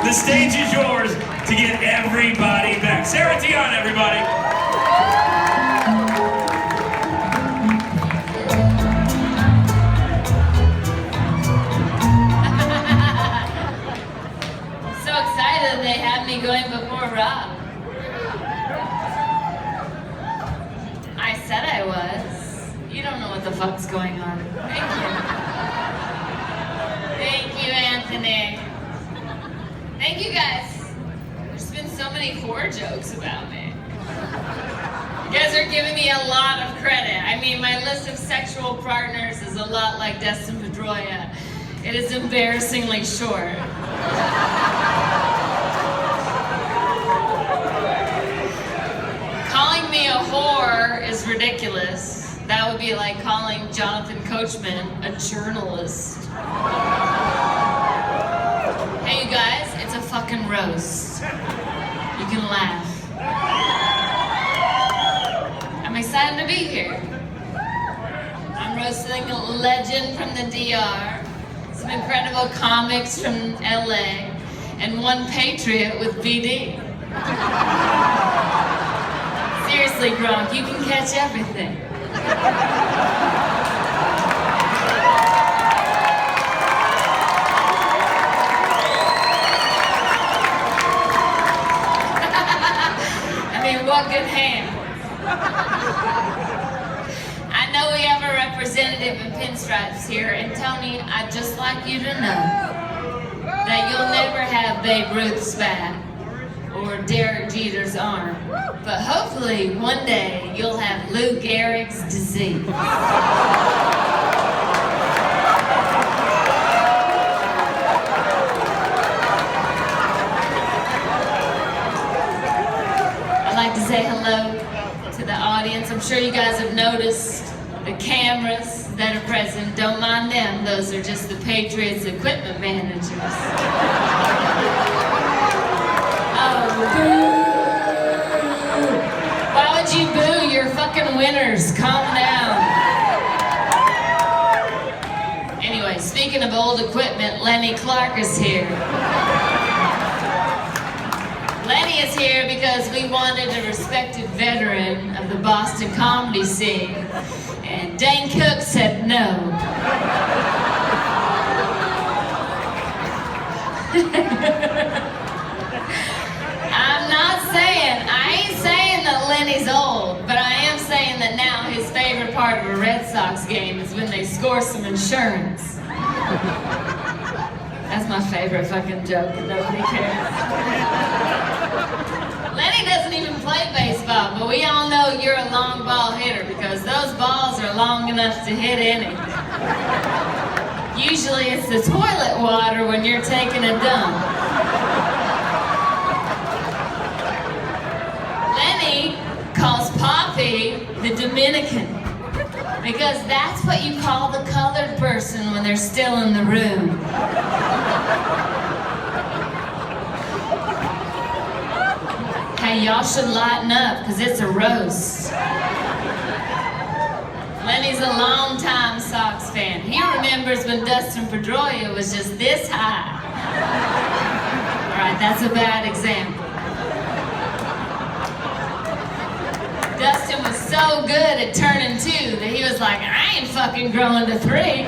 The stage is yours to get everybody back. Sarah Tiana, everybody. So excited they had me going before Rob. I said I was. You don't know what the fuck's going on. Thank you. Thank you, Anthony. Thank you guys. There's been so many horror jokes about me. You guys are giving me a lot of credit. I mean, my list of sexual partners is a lot like Dustin Pedroia. It is embarrassingly short. Calling me a whore is ridiculous. That would be like calling Jonathan Coachman a journalist. Hey you guys, it's a fucking roast. You can laugh. I'm excited to be here. I'm roasting a legend from the DR, some incredible comics from LA, and one patriot with BD. Seriously, Gronk, you can catch everything. What good hand. I know we have a representative in pinstripes here, and Tony, I'd just like you to know that you'll never have Babe Ruth's bat or Derek Jeter's arm, but hopefully one day you'll have Lou Gehrig's disease. I'd like to say hello to the audience. I'm sure you guys have noticed the cameras that are present. Don't mind them. Those are just the Patriots equipment managers. Oh, boo! Why would you boo? You're fucking winners. Calm down. Anyway, speaking of old equipment, Lenny Clark is here. Lenny is here because we wanted a respected veteran of the Boston comedy scene, and Dane Cook said no. I ain't saying that Lenny's old, but I am saying that now his favorite part of a Red Sox game is when they score some insurance. That's my favorite fucking joke, and nobody cares. Lenny doesn't even play baseball, but we all know you're a long ball hitter because those balls are long enough to hit innings. Usually it's the toilet water when you're taking a dump. Lenny calls Poppy the Dominican because that's what you call the colored person when they're still in the room. Hey, y'all should lighten up, because it's a roast. Lenny's a long-time Sox fan. He remembers when Dustin Pedroia was just this high. All right, that's a bad example. Dustin was so good at turning 2 that he was like, I ain't fucking growing to 3.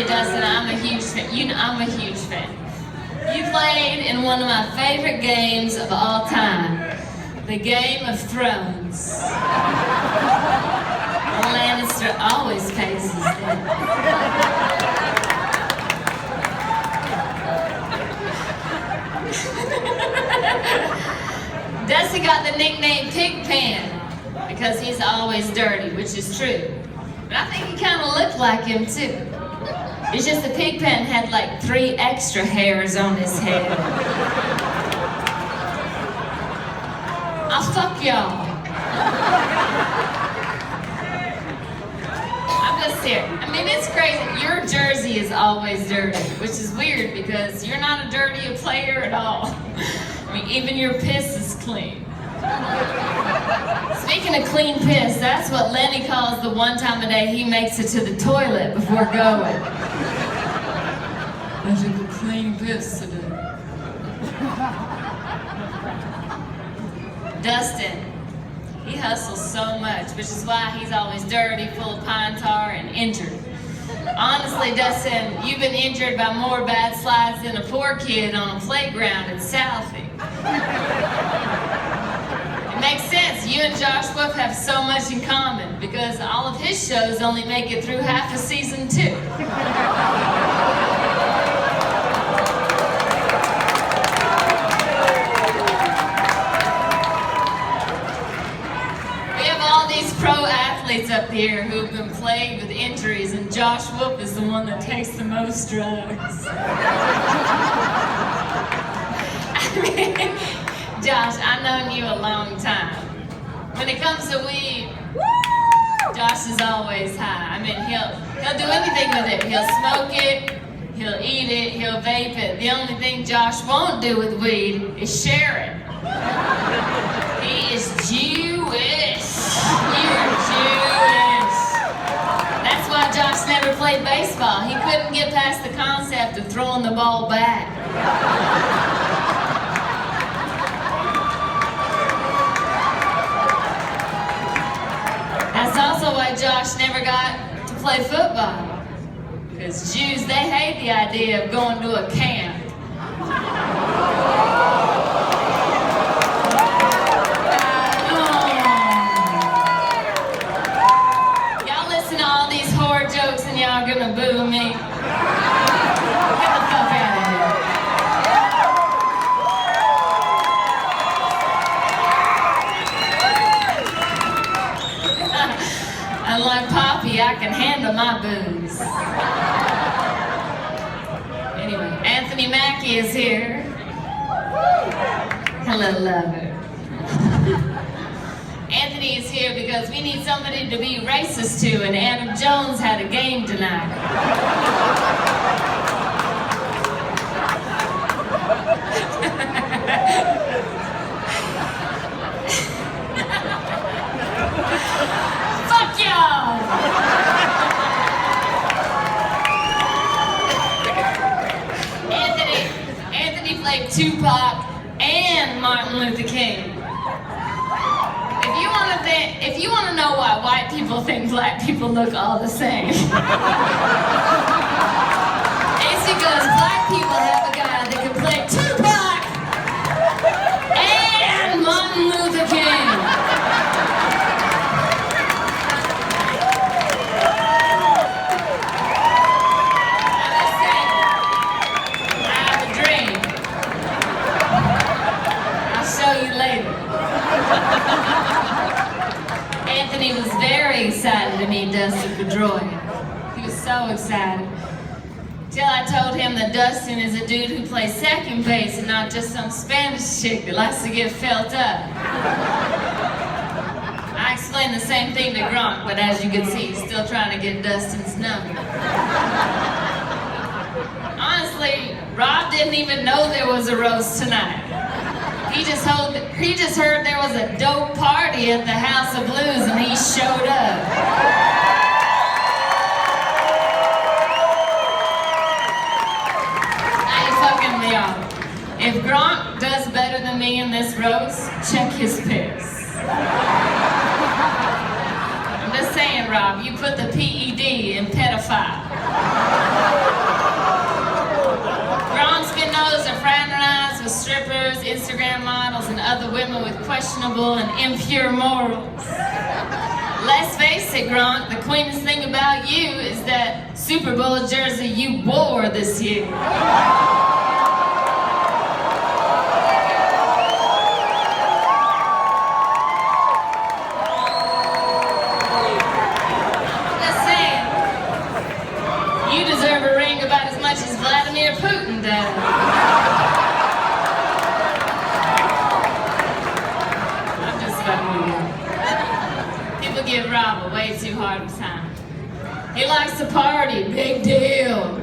Dustin, I'm a huge fan. I'm a huge fan. You played in one of my favorite games of all time, the Game of Thrones. A Lannister always pays his debt. Dusty got the nickname Pigpen because he's always dirty, which is true. But I think he kind of looked like him too. It's just the Pigpen had like 3 extra hairs on his head. I'll fuck y'all. I'm just here. I mean, it's crazy. Your jersey is always dirty, which is weird because you're not a dirty player at all. I mean, even your piss is clean. Speaking of clean piss, that's what Lenny calls the one time a day he makes it to the toilet before going. I took a clean piss today. Dustin, he hustles so much, which is why he's always dirty, full of pine tar, and injured. Honestly, Dustin, you've been injured by more bad slides than a poor kid on a playground in Southie. It makes sense. You and Josh Wolf have so much in common because all of his shows only make it through half a season, too. Pro athletes up here who've been plagued with injuries, and Josh Wolf is the one that takes the most drugs. I mean, Josh, I've known you a long time. When it comes to weed, Josh is always high. I mean, he'll do anything with it. He'll smoke it, he'll eat it, he'll vape it. The only thing Josh won't do with weed is share it. He is Jewish. You're Jewish. That's why Josh never played baseball. He couldn't get past the concept of throwing the ball back. That's also why Josh never got to play football. Because Jews, they hate the idea of going to a camp. Y'all gonna boo me. Get the fuck out of here. Unlike Poppy, I can handle my booze. Anyway, Anthony Mackie is here. Hello, lover. Anthony is here because we need somebody to be racist to, and Adam Jones had a game tonight. Fuck y'all! Anthony played Tupac and Martin Luther King. If you want to know why white people think black people look all the same, it's because black people have a guy that can play Tupac and Martin Luther King. I have a dream. I'll show you later. Anthony was very excited to meet Dustin Pedroia. He was so excited. Till I told him that Dustin is a dude who plays second base and not just some Spanish chick that likes to get felt up. I explained the same thing to Gronk, but as you can see, he's still trying to get Dustin's number. Honestly, Rob didn't even know there was a roast tonight. He just heard there was a dope party at the House of Blues and he showed up. I ain't fucking with y'all. If Gronk does better than me in this roast, check his piss. I'm just saying, Rob, you put the PED in pedophile. Gronk's been known to fraternize with strippers, Instagram models, and other women with questionable and impure morals. Let's face it, Gronk, the queenest thing about you is that Super Bowl jersey you wore this year. Just saying, you deserve a ring about as much as Vladimir Putin does. People give Rob a way too hard of time. He likes to party, big deal.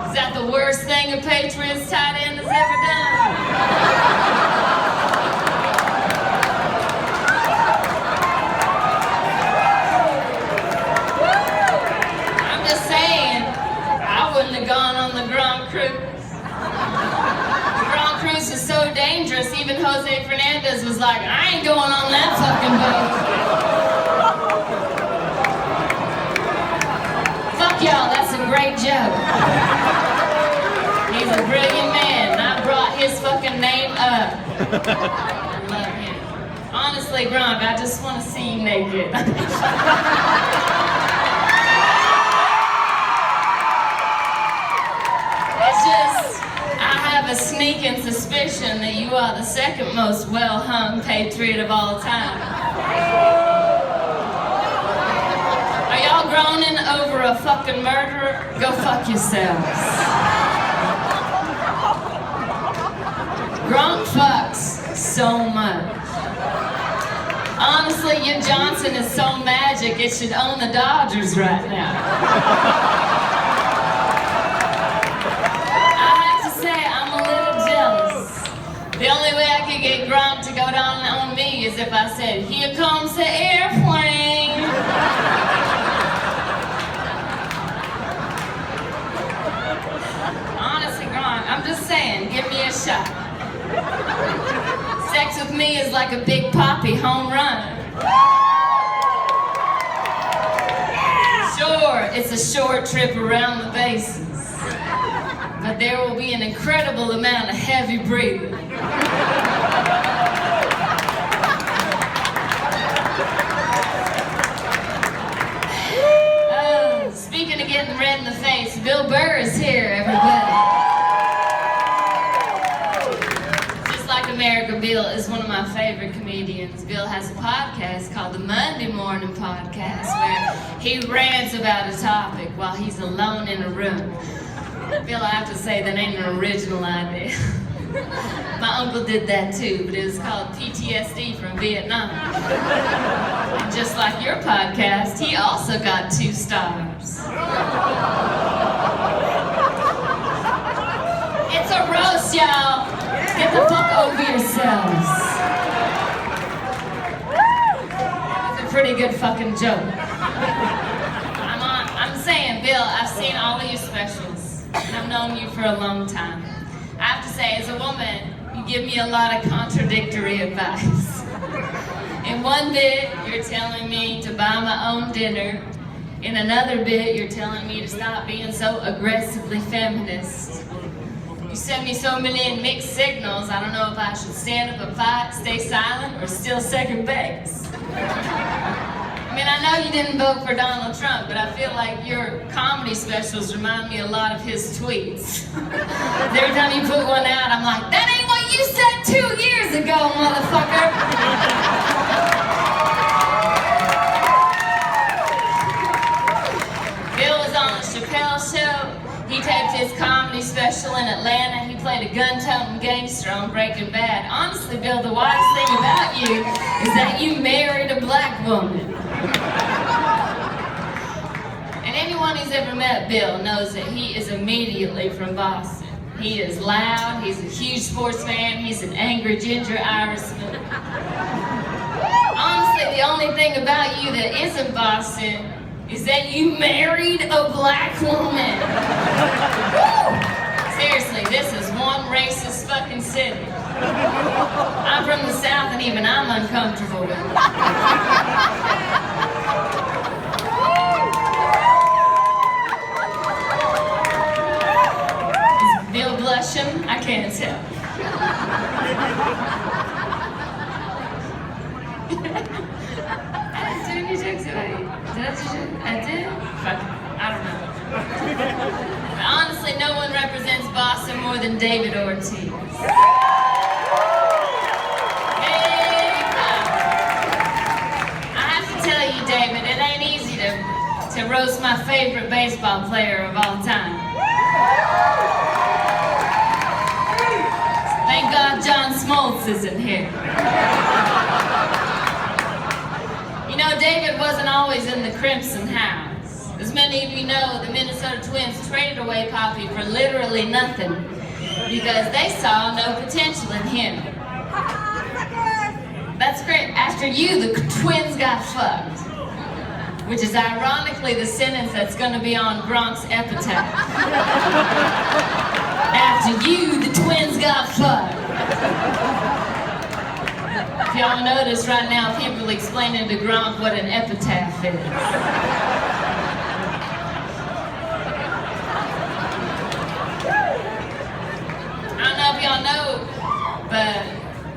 Is that the worst thing a Patriots tight end has ever done? dangerous. Even Jose Fernandez was like, I ain't going on that fucking boat. Fuck y'all, that's a great joke. He's a brilliant man, and I brought his fucking name up. I love him. Honestly, Gronk, I just want to see you naked. It's just, I have a sneaking suspicion that you are the second most well-hung patriot of all time. Are y'all groaning over a fucking murderer? Go fuck yourselves. Gronk fucks so much. Honestly, your Johnson is so magic, it should own the Dodgers right now. I have to say, I'm a little jealous. The only way I could get Gronk to go down on me is if I said, here comes the airplane. Honestly, Gronk, I'm just saying, give me a shot. Sex with me is like a Big Papi home run. Sure, it's a short trip around the bases, but there will be an incredible amount of heavy breathing. Speaking of getting red in the face, Bill Burr is here, everybody. America, Bill is one of my favorite comedians. Bill has a podcast called the Monday Morning Podcast where he rants about a topic while he's alone in a room. Bill, I have to say, that ain't an original idea. My uncle did that too, but it was called PTSD from Vietnam. And just like your podcast, he also got 2 stars. It's a roast, y'all. Get the fuck over yourselves. It's a pretty good fucking joke. I'm saying, Bill, I've seen all of your specials, and I've known you for a long time. I have to say, as a woman, you give me a lot of contradictory advice. In one bit, you're telling me to buy my own dinner. In another bit, you're telling me to stop being so aggressively feminist. You send me so many mixed signals, I don't know if I should stand up and fight, stay silent, or still second base. I mean, I know you didn't vote for Donald Trump, but I feel like your comedy specials remind me a lot of his tweets. Every time you put one out, I'm like, that ain't what you said 2 years ago, motherfucker! Bill was on the Chappelle Show. He taped his comedy special in Atlanta. He played a gun-toting gangster on Breaking Bad. Honestly, Bill, the wise thing about you is that you married a black woman. And anyone who's ever met Bill knows that he is immediately from Boston. He is loud, he's a huge sports fan, he's an angry ginger Irishman. Honestly, the only thing about you that isn't Boston is that you married a black woman. Seriously, this is one racist fucking city. I'm from the South and even I'm uncomfortable with it. Is Bill blushing? I can't tell. I didn't do any jokes about you. Did I do jokes? I did? Fuck it. I don't know. But honestly, no one represents Boston more than David Ortiz. Hey, I have to tell you, David, it ain't easy to roast my favorite baseball player of all time. Thank God John Smoltz isn't here. You know, David wasn't always in the Crimson House. As many of you know, the Minnesota Twins traded away Papi for literally nothing because they saw no potential in him. That's great. After you, the Twins got fucked. Which is ironically the sentence that's going to be on Gronk's epitaph. After you, the Twins got fucked. y'all notice right now, people explaining to Gronk what an epitaph is. I don't know if y'all know, but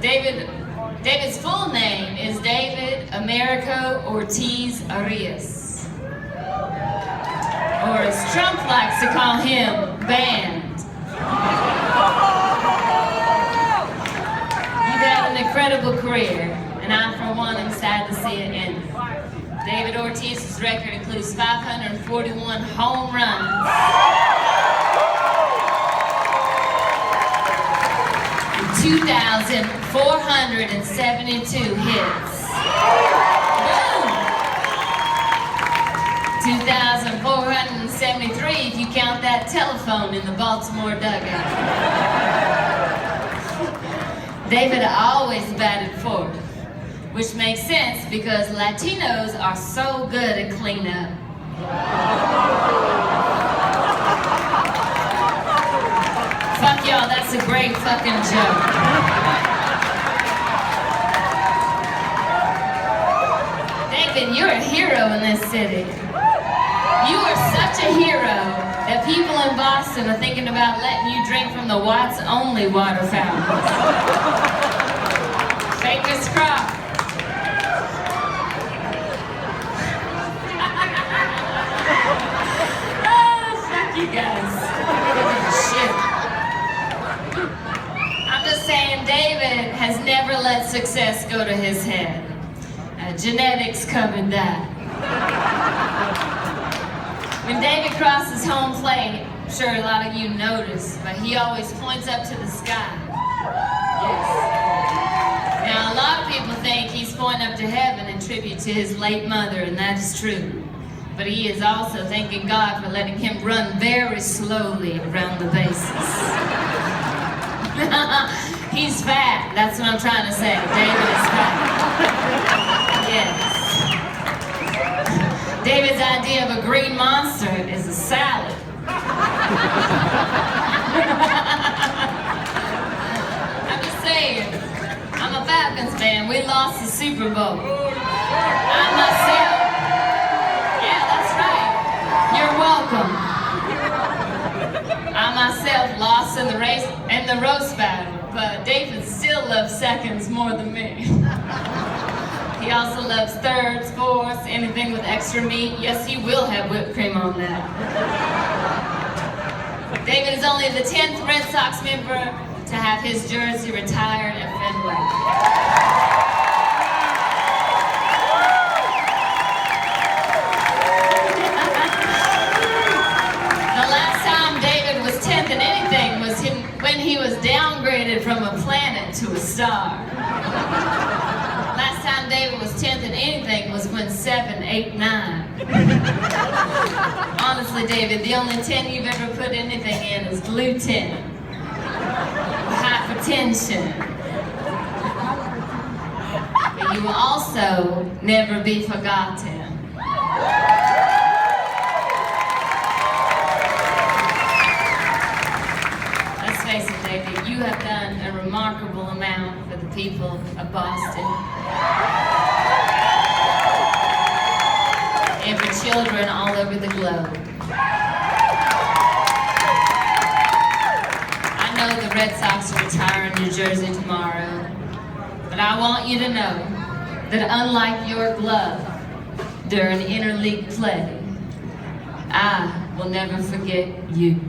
David's full name is David Americo Ortiz Arias. Or as Trump likes to call him, Banned. You've had an incredible career, and I, for one, am sad to see it end. David Ortiz's record includes 541 home runs, 2,472 hits. Boom! 2,473 if you count that telephone in the Baltimore dugout. David always batted fourth, which makes sense because Latinos are so good at cleanup. Fuck y'all, that's a great fucking joke. David, you're a hero in this city. You are such a hero that people in Boston are thinking about letting you drink from the Watts only water fountains. Fingers crossed. Fuck you guys. Shit. I'm just saying, David has never let success go to his head. Genetics covered that. When David crosses home plate, I'm sure a lot of you notice, but he always points up to the sky. Yes. Now, a lot of people think he's pointing up to heaven in tribute to his late mother, and that is true. But he is also thanking God for letting him run very slowly around the bases. He's fat, that's what I'm trying to say. David is fat. Yes. David's idea of a green monster is a salad. I'm just saying, I'm a Falcons fan. We lost the Super Bowl. I myself, yeah, that's right. You're welcome. I myself lost in the race and the roast battle, but David still loves seconds more than me. He also loves thirds, fourths, anything with extra meat. Yes, he will have whipped cream on that. David is only the 10th Red Sox member to have his jersey retired at Fenway. The last time David was 10th in anything was when he was downgraded from a planet to a star. Last time David was 10th in anything was when 7, 8, 9. Honestly, David, the only 10 you've ever put anything in is gluten. Hypertension. But you will also never be forgotten. Let's face it, David, you have done a remarkable amount for the people of Boston. And for children all over the globe. I know the Red Sox are retiring your jersey tomorrow, but I want you to know that unlike your glove during interleague play, I will never forget you.